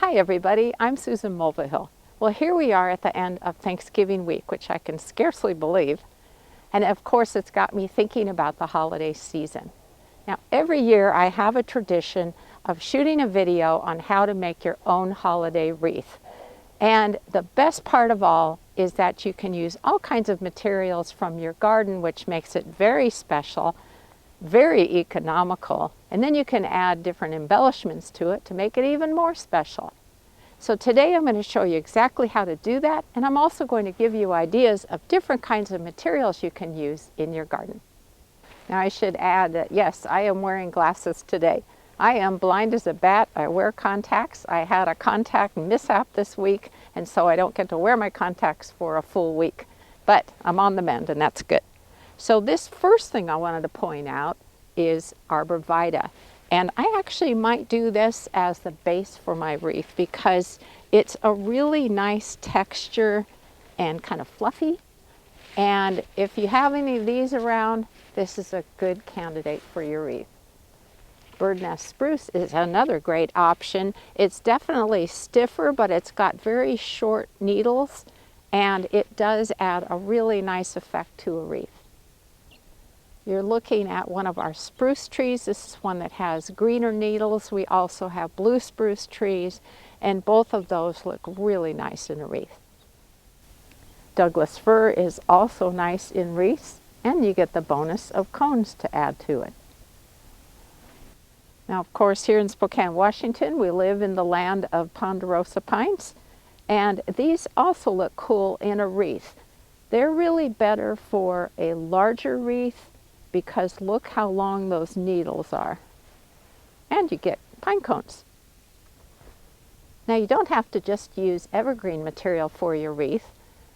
Hi everybody, I'm Susan Mulvihill. Well, here we are at the end of Thanksgiving week, which I can scarcely believe. And of course, it's got me thinking about the holiday season. Now, every year I have a tradition of shooting a video on how to make your own holiday wreath. And the best part of all is that you can use all kinds of materials from your garden, which makes it very special, very economical, and then you can add different embellishments to it to make it even more special. So today I'm going to show you exactly how to do that, and I'm also going to give you ideas of different kinds of materials you can use in your garden. Now I should add that yes, I am wearing glasses today. I am blind as a bat. I wear contacts. I had a contact mishap this week, and so I don't get to wear my contacts for a full week. But I'm on the mend, and that's good. So this first thing I wanted to point out is arborvitae. And I actually might do this as the base for my wreath because it's a really nice texture and kind of fluffy. And if you have any of these around, this is a good candidate for your wreath. Bird nest spruce is another great option. It's definitely stiffer, but it's got very short needles, and it does add a really nice effect to a wreath. You're looking at one of our spruce trees. This is one that has greener needles. We also have blue spruce trees, and both of those look really nice in a wreath. Douglas fir is also nice in wreaths, and you get the bonus of cones to add to it. Now, of course, here in Spokane, Washington, we live in the land of ponderosa pines, and these also look cool in a wreath. They're really better for a larger wreath because look how long those needles are. And you get pine cones. Now, you don't have to just use evergreen material for your wreath.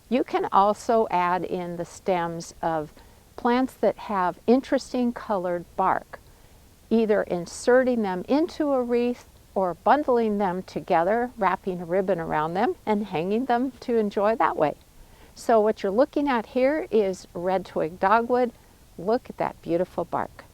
You can also add in the stems of plants that have interesting colored bark, either inserting them into a wreath or bundling them together, wrapping a ribbon around them and hanging them to enjoy that way. So what you're looking at here is red twig dogwood. Look at that beautiful bark.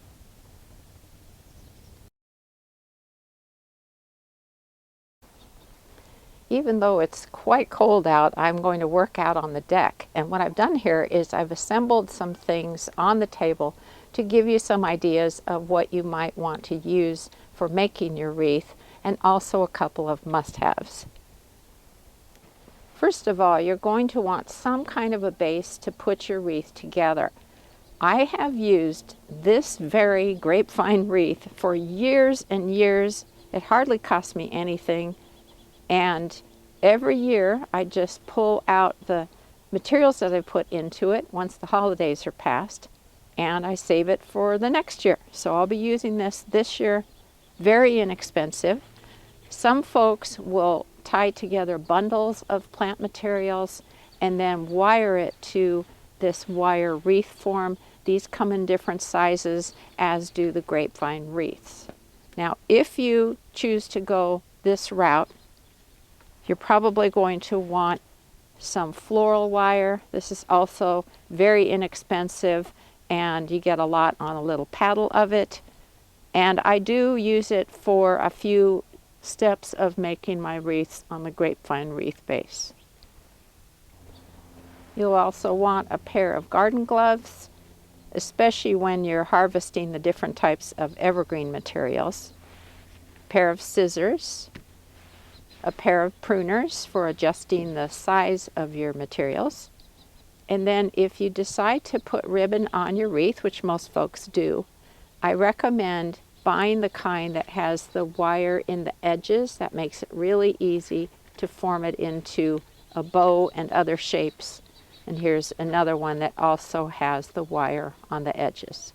Even though it's quite cold out, I'm going to work out on the deck. And what I've done here is I've assembled some things on the table to give you some ideas of what you might want to use for making your wreath, and also a couple of must-haves. First of all, you're going to want some kind of a base to put your wreath together. I have used this very grapevine wreath for years and years. It hardly cost me anything. And every year I just pull out the materials that I put into it once the holidays are past, and I save it for the next year. So I'll be using this year. Very inexpensive. Some folks will tie together bundles of plant materials and then wire it to this wire wreath form. These come in different sizes, as do the grapevine wreaths. Now, if you choose to go this route, you're probably going to want some floral wire. This is also very inexpensive, and you get a lot on a little paddle of it. And I do use it for a few steps of making my wreaths on the grapevine wreath base. You'll also want a pair of garden gloves, especially when you're harvesting the different types of evergreen materials. A pair of scissors, a pair of pruners for adjusting the size of your materials. And then if you decide to put ribbon on your wreath, which most folks do, I recommend buying the kind that has the wire in the edges. That makes it really easy to form it into a bow and other shapes. And here's another one that also has the wire on the edges.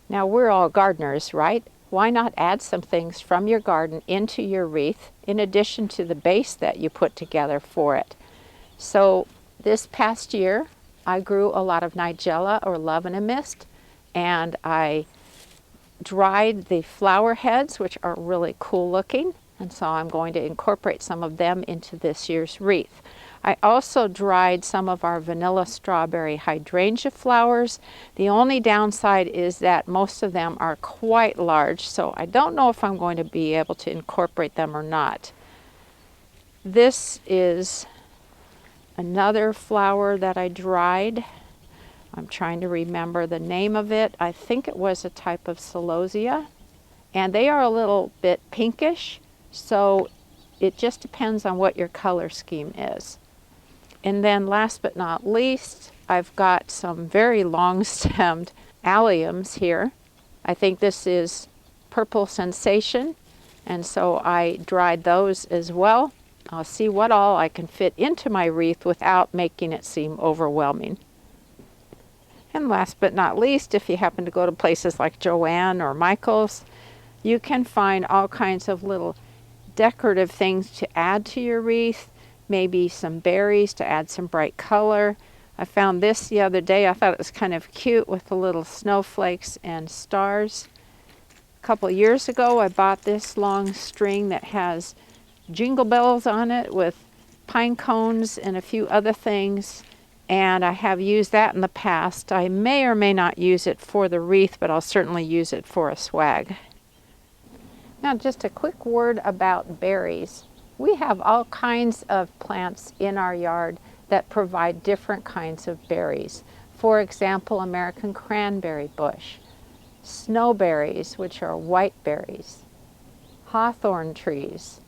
Now, we're all gardeners, right? Why not add some things from your garden into your wreath in addition to the base that you put together for it? So this past year, I grew a lot of nigella or love in a mist, and I dried the flower heads, which are really cool looking, and so I'm going to incorporate some of them into this year's wreath. I also dried some of our vanilla strawberry hydrangea flowers. The only downside is that most of them are quite large, so I don't know if I'm going to be able to incorporate them or not. This is another flower that I dried. I'm trying to remember the name of it. I think it was a type of celosia. And they are a little bit pinkish, so it just depends on what your color scheme is. And then last but not least, I've got some very long-stemmed alliums here. I think this is Purple Sensation, and so I dried those as well. I'll see what all I can fit into my wreath without making it seem overwhelming. And last but not least, if you happen to go to places like Joann or Michael's, you can find all kinds of little decorative things to add to your wreath, maybe some berries to add some bright color. I found this the other day. I thought it was kind of cute with the little snowflakes and stars. A couple years ago, I bought this long string that has jingle bells on it with pine cones and a few other things, and I have used that in the past. I may or may not use it for the wreath, but I'll certainly use it for a swag. Now, just a quick word about berries. We have all kinds of plants in our yard that provide different kinds of berries. For example, American cranberry bush, snowberries, which are white berries, hawthorn trees.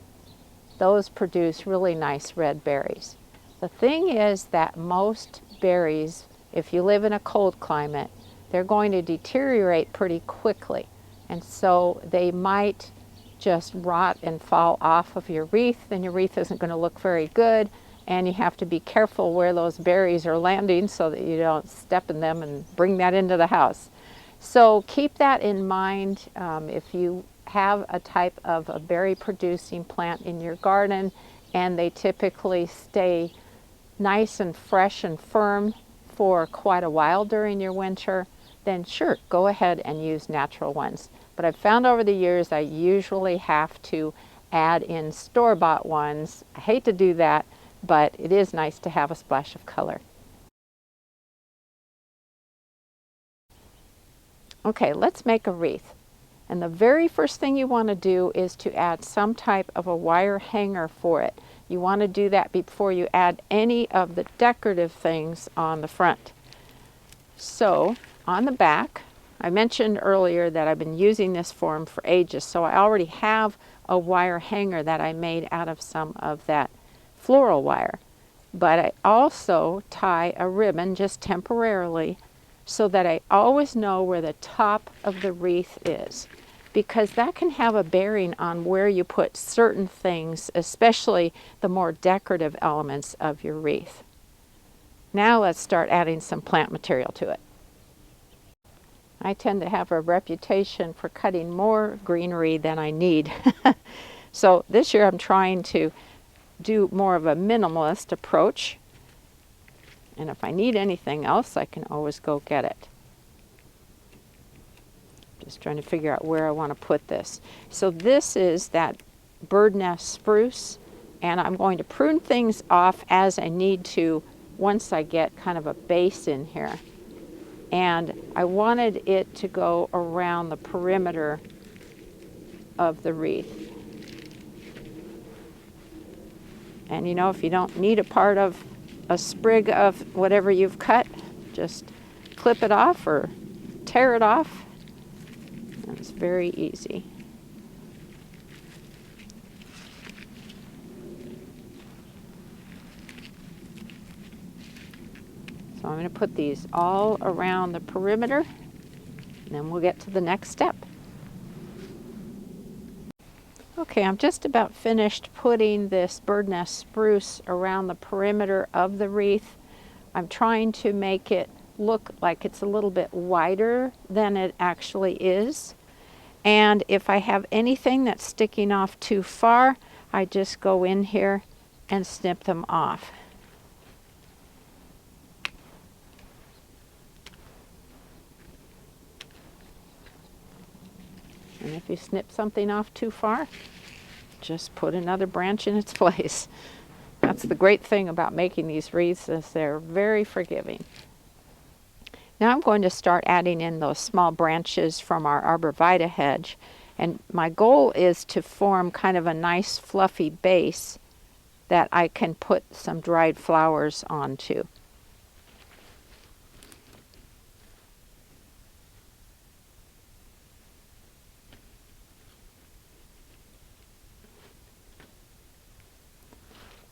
Those produce really nice red berries. The thing is that most berries, if you live in a cold climate, they're going to deteriorate pretty quickly. And so they might just rot and fall off of your wreath, then your wreath isn't going to look very good, and you have to be careful where those berries are landing so that you don't step in them and bring that into the house. So keep that in mind if you have a type of a berry producing plant in your garden and they typically stay nice and fresh and firm for quite a while during your winter, then sure, go ahead and use natural ones. But I've found over the years I usually have to add in store-bought ones. I hate to do that, but it is nice to have a splash of color. Okay, let's make a wreath. And the very first thing you want to do is to add some type of a wire hanger for it. You want to do that before you add any of the decorative things on the front. So on the back, I mentioned earlier that I've been using this form for ages, so I already have a wire hanger that I made out of some of that floral wire. But I also tie a ribbon just temporarily so that I always know where the top of the wreath is, because that can have a bearing on where you put certain things, especially the more decorative elements of your wreath. Now let's start adding some plant material to it. I tend to have a reputation for cutting more greenery than I need. So this year I'm trying to do more of a minimalist approach. And if I need anything else, I can always go get it. Just trying to figure out where I want to put this. So this is that bird nest spruce, and I'm going to prune things off as I need to once I get kind of a base in here. And I wanted it to go around the perimeter of the wreath. And you know, if you don't need a part of a sprig of whatever you've cut, just clip it off or tear it off. And it's very easy. So I'm going to put these all around the perimeter, and then we'll get to the next step. Okay, I'm just about finished putting this bird nest spruce around the perimeter of the wreath. I'm trying to make it look like it's a little bit wider than it actually is. And if I have anything that's sticking off too far, I just go in here and snip them off. And if you snip something off too far, just put another branch in its place. That's the great thing about making these wreaths, is they're very forgiving. Now I'm going to start adding in those small branches from our arborvitae hedge. And my goal is to form kind of a nice fluffy base that I can put some dried flowers onto.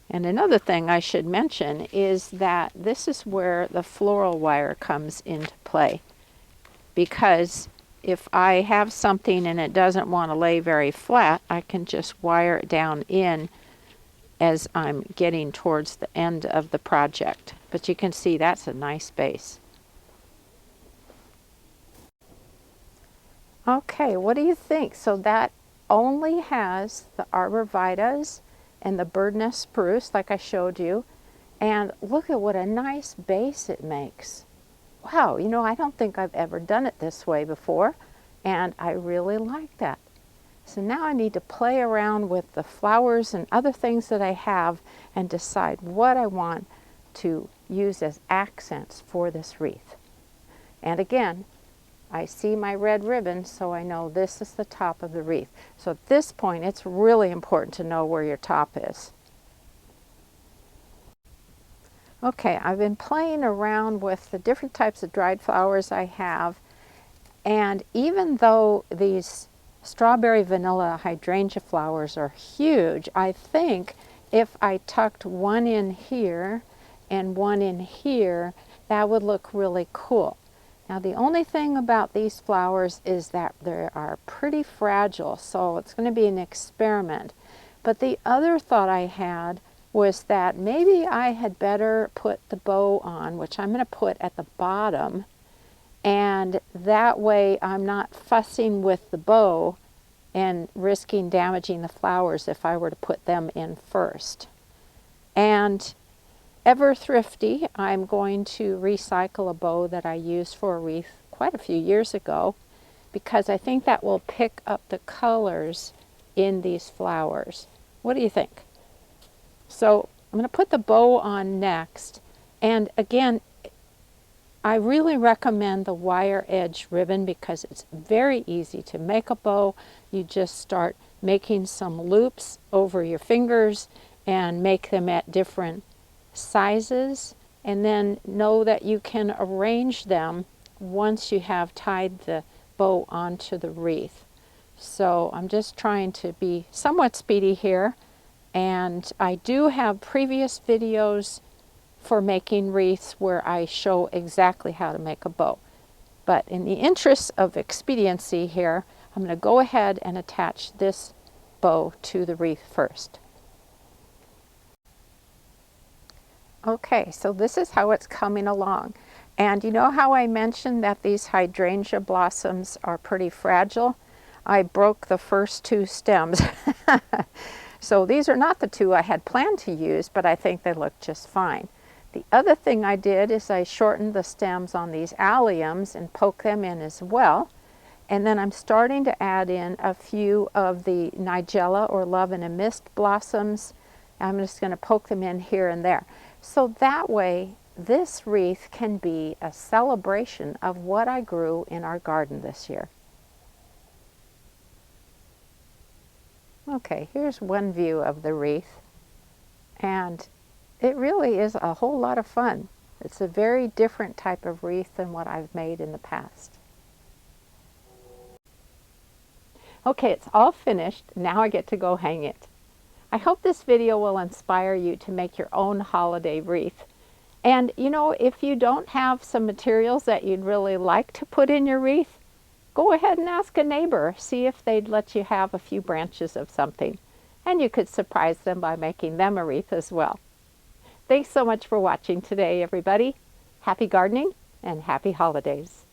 And another thing I should mention is that this is where the floral wire comes into play, because if I have something and it doesn't want to lay very flat, I can just wire it down in as I'm getting towards the end of the project. But you can see that's a nice base. Okay, what do you think? So that only has the arborvitaes and the birdnest spruce like I showed you, and look at what a nice base it makes. Wow, you know, I don't think I've ever done it this way before, and I really like that. So now I need to play around with the flowers and other things that I have and decide what I want to use as accents for this wreath. And again, I see my red ribbon, so I know this is the top of the wreath. So at this point, it's really important to know where your top is. Okay, I've been playing around with the different types of dried flowers I have, and even though these strawberry vanilla hydrangea flowers are huge, I think if I tucked one in here and one in here, that would look really cool. Now the only thing about these flowers is that they are pretty fragile, so it's going to be an experiment. But the other thought I had was that maybe I had better put the bow on, which I'm going to put at the bottom, and that way I'm not fussing with the bow and risking damaging the flowers if I were to put them in first. And ever thrifty, I'm going to recycle a bow that I used for a wreath quite a few years ago, because I think that will pick up the colors in these flowers. What do you think? So I'm going to put the bow on next, and again, I really recommend the wire edge ribbon because it's very easy to make a bow. You just start making some loops over your fingers and make them at different sizes, and then know that you can arrange them once you have tied the bow onto the wreath. So I'm just trying to be somewhat speedy here, and I do have previous videos for making wreaths where I show exactly how to make a bow. But in the interest of expediency here, I'm going to go ahead and attach this bow to the wreath first. Okay, so this is how it's coming along. And you know how I mentioned that these hydrangea blossoms are pretty fragile? I broke the first two stems. So these are not the two I had planned to use, but I think they look just fine. The other thing I did is I shortened the stems on these alliums and poke them in as well. And then I'm starting to add in a few of the nigella or love in a mist blossoms. I'm just going to poke them in here and there. So that way, this wreath can be a celebration of what I grew in our garden this year. Okay, here's one view of the wreath, and it really is a whole lot of fun. It's a very different type of wreath than what I've made in the past. Okay, it's all finished. Now I get to go hang it. I hope this video will inspire you to make your own holiday wreath. And you know, if you don't have some materials that you'd really like to put in your wreath, go ahead and ask a neighbor. See if they'd let you have a few branches of something. And you could surprise them by making them a wreath as well. Thanks so much for watching today, everybody. Happy gardening and happy holidays.